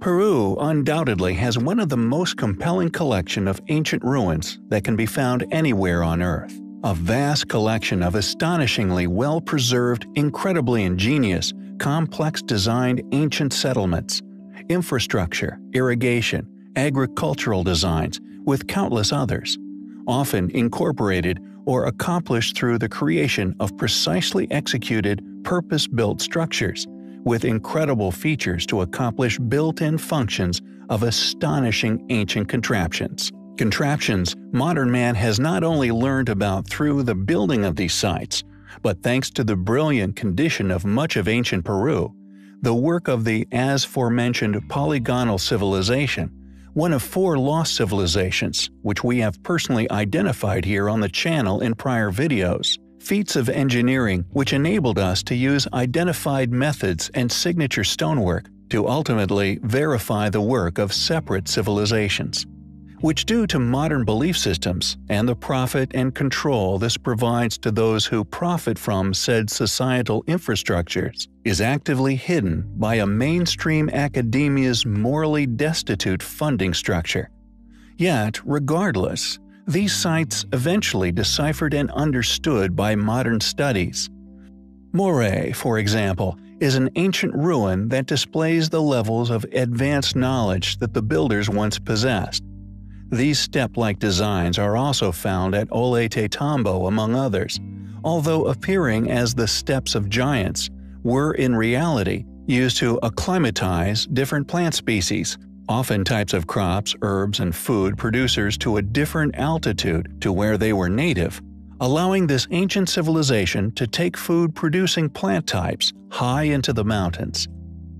Peru undoubtedly has one of the most compelling collection of ancient ruins that can be found anywhere on Earth. A vast collection of astonishingly well-preserved, incredibly ingenious, complex-designed ancient settlements, infrastructure, irrigation, agricultural designs, with countless others, often incorporated or accomplished through the creation of precisely executed, purpose-built structures, with incredible features to accomplish built-in functions of astonishing ancient contraptions. Contraptions modern man has not only learned about through the building of these sites, but thanks to the brilliant condition of much of ancient Peru, the work of the as-forementioned polygonal civilization, one of 4 lost civilizations, which we have personally identified here on the channel in prior videos. Feats of engineering which enabled us to use identified methods and signature stonework to ultimately verify the work of separate civilizations, which due to modern belief systems and the profit and control this provides to those who profit from said societal infrastructures, is actively hidden by a mainstream academia's morally destitute funding structure. Yet, regardless, these sites eventually deciphered and understood by modern studies. Moray, for example, is an ancient ruin that displays the levels of advanced knowledge that the builders once possessed. These step-like designs are also found at Ollantaytambo among others, although appearing as the steps of giants, were in reality used to acclimatize different plant species, often types of crops, herbs, and food producers to a different altitude to where they were native, allowing this ancient civilization to take food-producing plant types high into the mountains.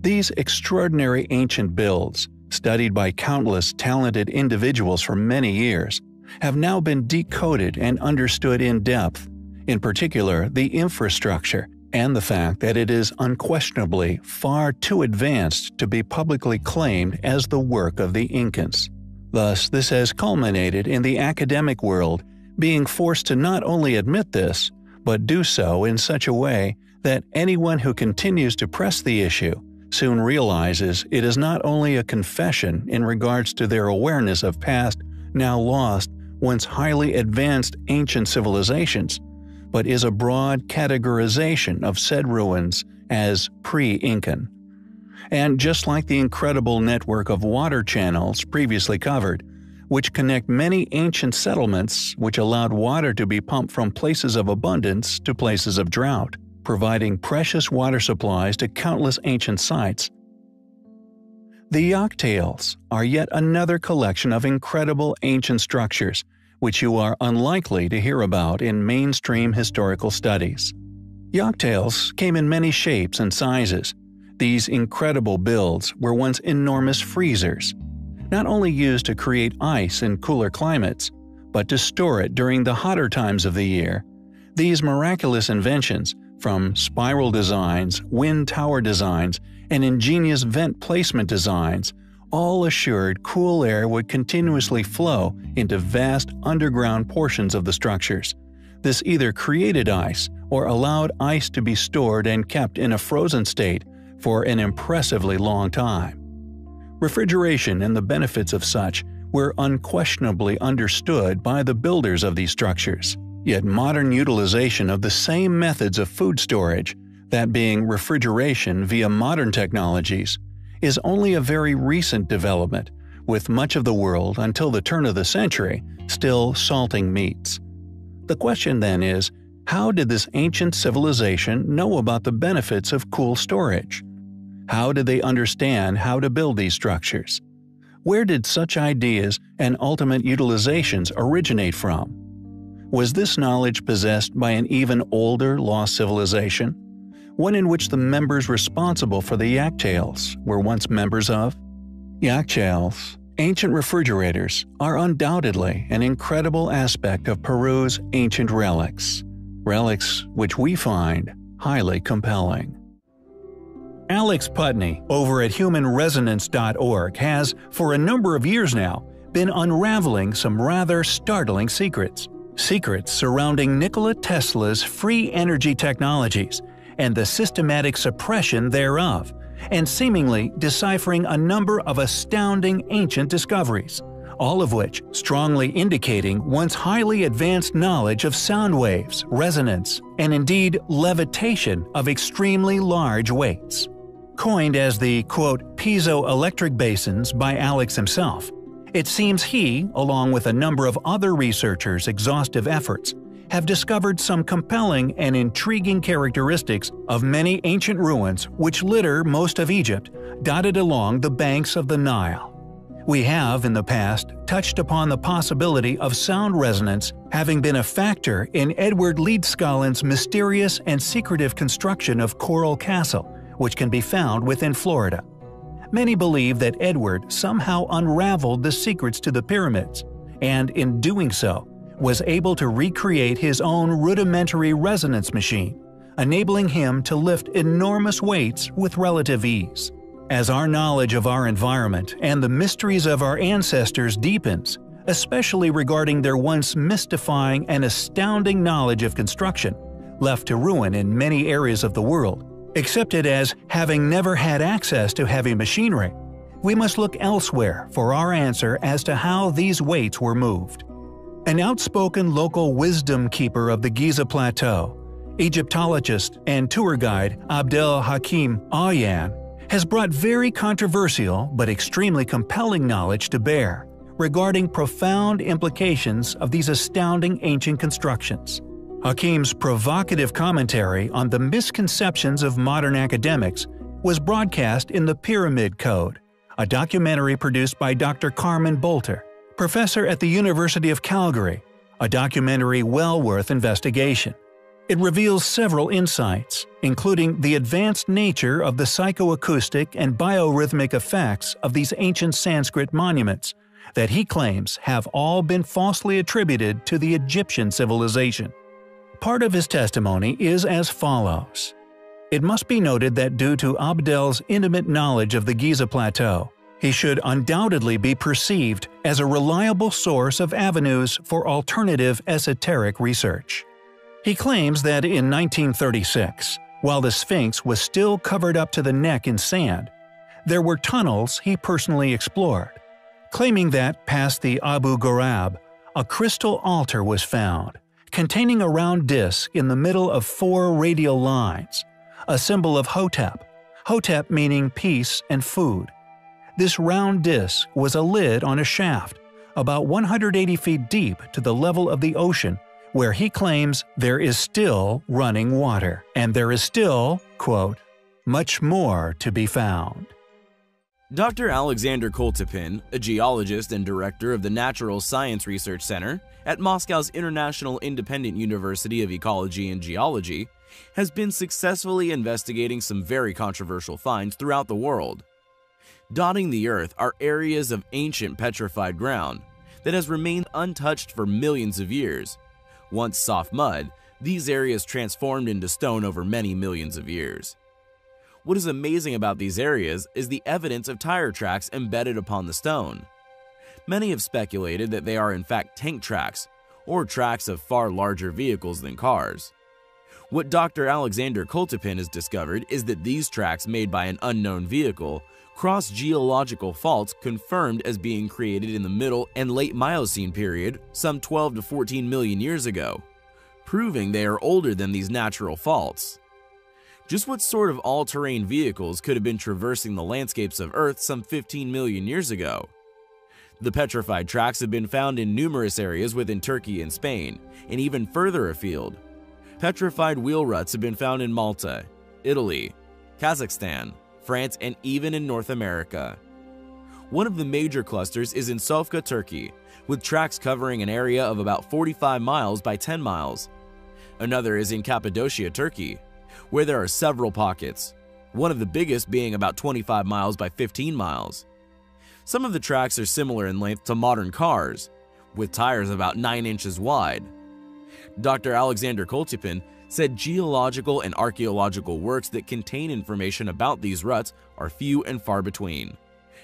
These extraordinary ancient builds, studied by countless talented individuals for many years, have now been decoded and understood in depth, in particular the infrastructure and the fact that it is unquestionably far too advanced to be publicly claimed as the work of the Incans. Thus, this has culminated in the academic world being forced to not only admit this, but do so in such a way that anyone who continues to press the issue soon realizes it is not only a confession in regards to their awareness of past, now lost, once highly advanced ancient civilizations, but is a broad categorization of said ruins as pre-Incan. And just like the incredible network of water channels previously covered, which connect many ancient settlements which allowed water to be pumped from places of abundance to places of drought, providing precious water supplies to countless ancient sites. The Yoktails are yet another collection of incredible ancient structures which you are unlikely to hear about in mainstream historical studies. Yoktails came in many shapes and sizes. These incredible builds were once enormous freezers, not only used to create ice in cooler climates, but to store it during the hotter times of the year. These miraculous inventions, from spiral designs, wind tower designs, and ingenious vent placement designs, all assured cool air would continuously flow into vast underground portions of the structures. This either created ice or allowed ice to be stored and kept in a frozen state for an impressively long time. Refrigeration and the benefits of such were unquestionably understood by the builders of these structures. Yet modern utilization of the same methods of food storage, that being refrigeration via modern technologies, is only a very recent development, with much of the world until the turn of the century still salting meats. The question then is, how did this ancient civilization know about the benefits of cool storage? How did they understand how to build these structures? Where did such ideas and ultimate utilizations originate from? Was this knowledge possessed by an even older lost civilization? One in which the members responsible for the Yoktails were once members of? Yoktails, ancient refrigerators, are undoubtedly an incredible aspect of Peru's ancient relics. Relics which we find highly compelling. Alex Putney over at humanresonance.org has, for a number of years now, been unraveling some rather startling secrets. Secrets surrounding Nikola Tesla's free energy technologies and the systematic suppression thereof, and seemingly deciphering a number of astounding ancient discoveries, all of which strongly indicating once highly advanced knowledge of sound waves, resonance, and indeed levitation of extremely large weights. Coined as the, quote, piezoelectric basins by Alex himself, it seems he, along with a number of other researchers' exhaustive efforts, have discovered some compelling and intriguing characteristics of many ancient ruins which litter most of Egypt, dotted along the banks of the Nile. We have, in the past, touched upon the possibility of sound resonance having been a factor in Edward Leedskalnin's mysterious and secretive construction of Coral Castle, which can be found within Florida. Many believe that Edward somehow unraveled the secrets to the pyramids, and in doing so, was able to recreate his own rudimentary resonance machine, enabling him to lift enormous weights with relative ease. As our knowledge of our environment and the mysteries of our ancestors deepens, especially regarding their once mystifying and astounding knowledge of construction, left to ruin in many areas of the world, accepted as having never had access to heavy machinery, we must look elsewhere for our answer as to how these weights were moved. An outspoken local wisdom keeper of the Giza Plateau, Egyptologist and tour guide Abdel Hakim Ayan, has brought very controversial but extremely compelling knowledge to bear regarding profound implications of these astounding ancient constructions. Hakim's provocative commentary on the misconceptions of modern academics was broadcast in The Pyramid Code, a documentary produced by Dr. Carmen Bolter, professor at the University of Calgary, a documentary well worth investigation. It reveals several insights, including the advanced nature of the psychoacoustic and biorhythmic effects of these ancient Sanskrit monuments that he claims have all been falsely attributed to the Egyptian civilization. Part of his testimony is as follows. It must be noted that due to Abdel's intimate knowledge of the Giza Plateau, he should undoubtedly be perceived as a reliable source of avenues for alternative esoteric research. He claims that in 1936, while the Sphinx was still covered up to the neck in sand, there were tunnels he personally explored, claiming that past the Abu Ghorab, a crystal altar was found, containing a round disc in the middle of 4 radial lines, a symbol of Hotep, Hotep meaning peace and food. This round disc was a lid on a shaft, about 180 feet deep to the level of the ocean, where he claims there is still running water, and there is still, quote, much more to be found. Dr. Alexander Koltepin, a geologist and director of the Natural Science Research Center at Moscow's International Independent University of Ecology and Geology, has been successfully investigating some very controversial finds throughout the world. Dotting the Earth are areas of ancient petrified ground that has remained untouched for millions of years. Once soft mud, these areas transformed into stone over many millions of years. What is amazing about these areas is the evidence of tire tracks embedded upon the stone. Many have speculated that they are in fact tank tracks, or tracks of far larger vehicles than cars. What Dr. Alexander Koltepin has discovered is that these tracks made by an unknown vehicle cross geological faults confirmed as being created in the Middle and Late Miocene period some 12 to 14 million years ago, proving they are older than these natural faults. Just what sort of all-terrain vehicles could have been traversing the landscapes of Earth some 15 million years ago? The petrified tracks have been found in numerous areas within Turkey and Spain, and even further afield. Petrified wheel ruts have been found in Malta, Italy, Kazakhstan, France, and even in North America. One of the major clusters is in Sofka, Turkey, with tracks covering an area of about 45 miles by 10 miles. Another is in Cappadocia, Turkey, where there are several pockets, one of the biggest being about 25 miles by 15 miles. Some of the tracks are similar in length to modern cars, with tires about 9 inches wide. Dr. Alexander Koltepin said geological and archaeological works that contain information about these ruts are few and far between,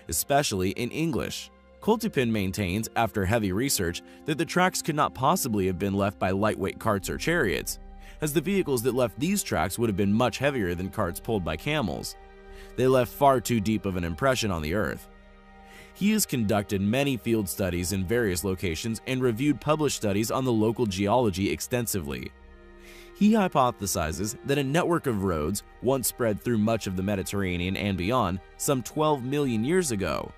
especially in English. Koltepin maintains, after heavy research, that the tracks could not possibly have been left by lightweight carts or chariots, as the vehicles that left these tracks would have been much heavier than carts pulled by camels. They left far too deep of an impression on the Earth. He has conducted many field studies in various locations and reviewed published studies on the local geology extensively. He hypothesizes that a network of roads once spread through much of the Mediterranean and beyond some 12 million years ago.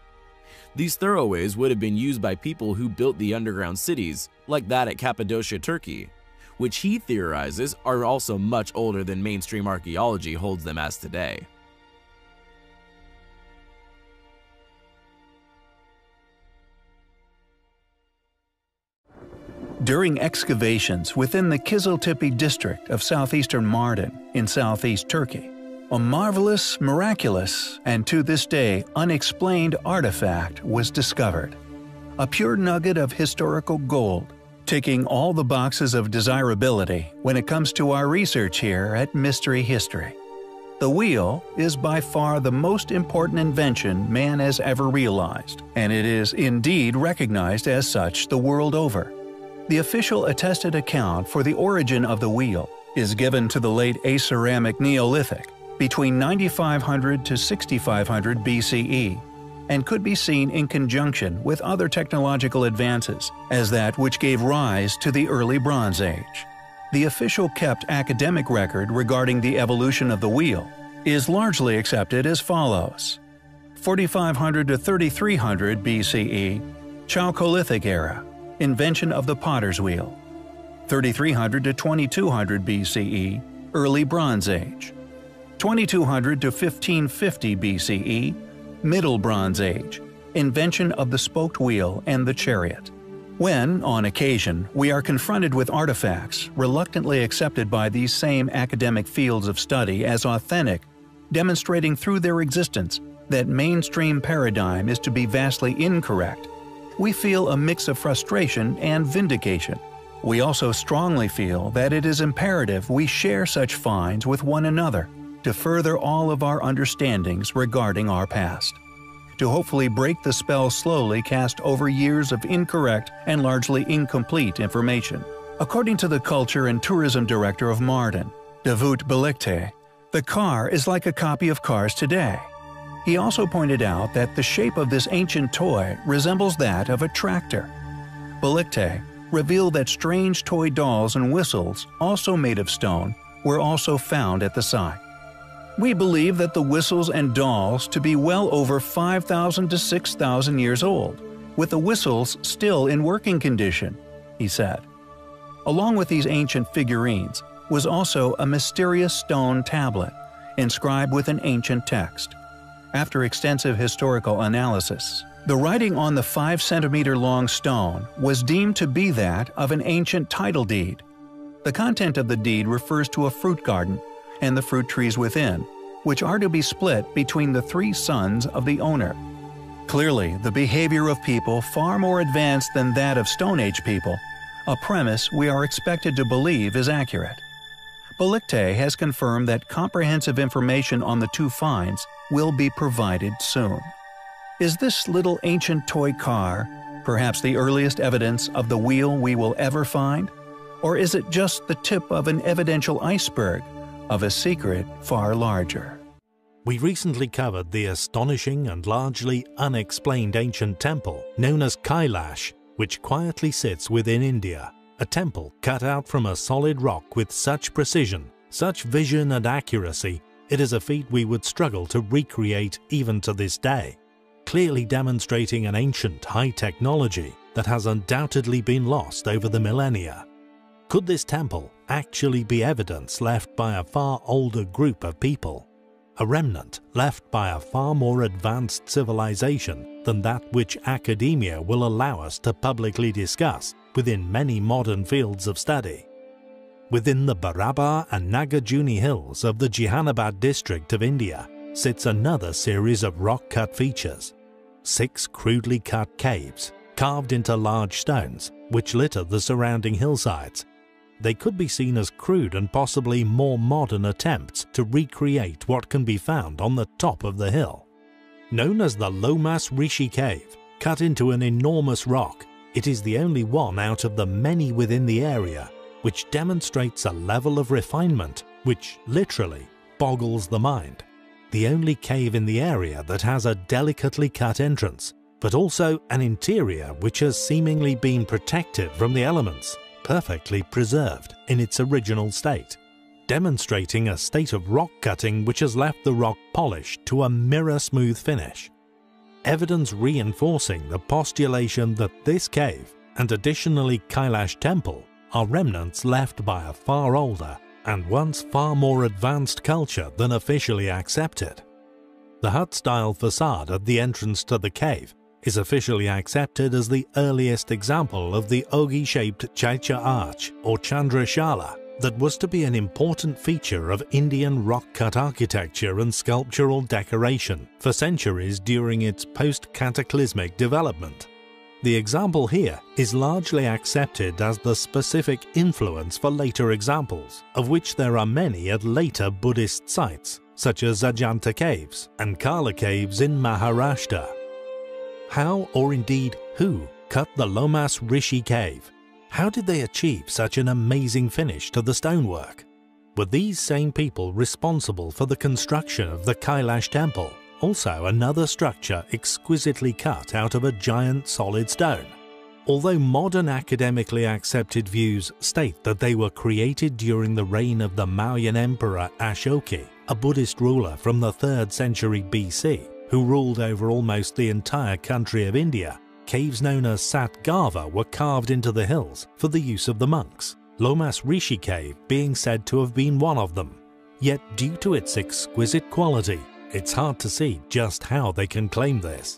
These thoroughways would have been used by people who built the underground cities, like that at Cappadocia, Turkey, which he theorizes are also much older than mainstream archaeology holds them as today. During excavations within the Kiziltepe district of southeastern Mardin in southeast Turkey, a marvelous, miraculous, and to this day unexplained artifact was discovered. A pure nugget of historical gold, ticking all the boxes of desirability when it comes to our research here at Mystery History. The wheel is by far the most important invention man has ever realized, and it is indeed recognized as such the world over. The official attested account for the origin of the wheel is given to the late Aceramic Neolithic, between 9500 to 6500 BCE, and could be seen in conjunction with other technological advances as that which gave rise to the early Bronze Age. The official kept academic record regarding the evolution of the wheel is largely accepted as follows: 4500 to 3300 BCE, Chalcolithic era, invention of the potter's wheel. 3300 to 2200 BCE, early Bronze Age. 2200 to 1550 BCE, Middle Bronze Age, invention of the spoked wheel and the chariot. When, on occasion, we are confronted with artifacts reluctantly accepted by these same academic fields of study as authentic, demonstrating through their existence that mainstream paradigm is to be vastly incorrect, we feel a mix of frustration and vindication. We also strongly feel that it is imperative we share such finds with one another to further all of our understandings regarding our past, to hopefully break the spell slowly cast over years of incorrect and largely incomplete information. According to the Culture and Tourism Director of Mardin, Davut Belikte, the car is like a copy of cars today. He also pointed out that the shape of this ancient toy resembles that of a tractor. Belikte revealed that strange toy dolls and whistles, also made of stone, were also found at the site. We believe that the whistles and dolls to be well over 5,000 to 6,000 years old, with the whistles still in working condition, he said. Along with these ancient figurines was also a mysterious stone tablet, inscribed with an ancient text. After extensive historical analysis, the writing on the 5-centimeter-long stone was deemed to be that of an ancient title deed. The content of the deed refers to a fruit garden and the fruit trees within, which are to be split between the 3 sons of the owner. Clearly, the behavior of people far more advanced than that of Stone Age people, a premise we are expected to believe is accurate. Belikte has confirmed that comprehensive information on the 2 finds will be provided soon. Is this little ancient toy car perhaps the earliest evidence of the wheel we will ever find? Or is it just the tip of an evidential iceberg of a secret far larger? We recently covered the astonishing and largely unexplained ancient temple known as Kailash, which quietly sits within India. A temple cut out from a solid rock with such precision, such vision and accuracy, it is a feat we would struggle to recreate even to this day, clearly demonstrating an ancient high technology that has undoubtedly been lost over the millennia. Could this temple actually be evidence left by a far older group of people? A remnant left by a far more advanced civilization than that which academia will allow us to publicly discuss within many modern fields of study. Within the Barabar and Nagarjuni hills of the Jehanabad district of India sits another series of rock-cut features. 6 crudely cut caves, carved into large stones, which litter the surrounding hillsides. They could be seen as crude and possibly more modern attempts to recreate what can be found on the top of the hill. Known as the Lomas Rishi Cave, cut into an enormous rock, it is the only one out of the many within the area which demonstrates a level of refinement which literally boggles the mind. the only cave in the area that has a delicately cut entrance, but also an interior which has seemingly been protected from the elements, perfectly preserved in its original state, demonstrating a state of rock cutting which has left the rock polished to a mirror-smooth finish. Evidence reinforcing the postulation that this cave, and additionally Kailash temple, are remnants left by a far older and once far more advanced culture than officially accepted. The hut-style facade at the entrance to the cave is officially accepted as the earliest example of the ogee-shaped Chaitya arch or Chandrashala that was to be an important feature of Indian rock-cut architecture and sculptural decoration for centuries during its post-cataclysmic development. The example here is largely accepted as the specific influence for later examples, of which there are many at later Buddhist sites, such as Ajanta caves and Kala caves in Maharashtra. How, or indeed who, cut the Lomas Rishi cave? How did they achieve such an amazing finish to the stonework? Were these same people responsible for the construction of the Kailash temple, also another structure exquisitely cut out of a giant solid stone? Although modern academically accepted views state that they were created during the reign of the Mauryan Emperor Ashoka, a Buddhist ruler from the 3rd century BC, who ruled over almost the entire country of India, caves known as Satgava were carved into the hills for the use of the monks, Lomas Rishi cave being said to have been one of them. Yet due to its exquisite quality, it's hard to see just how they can claim this.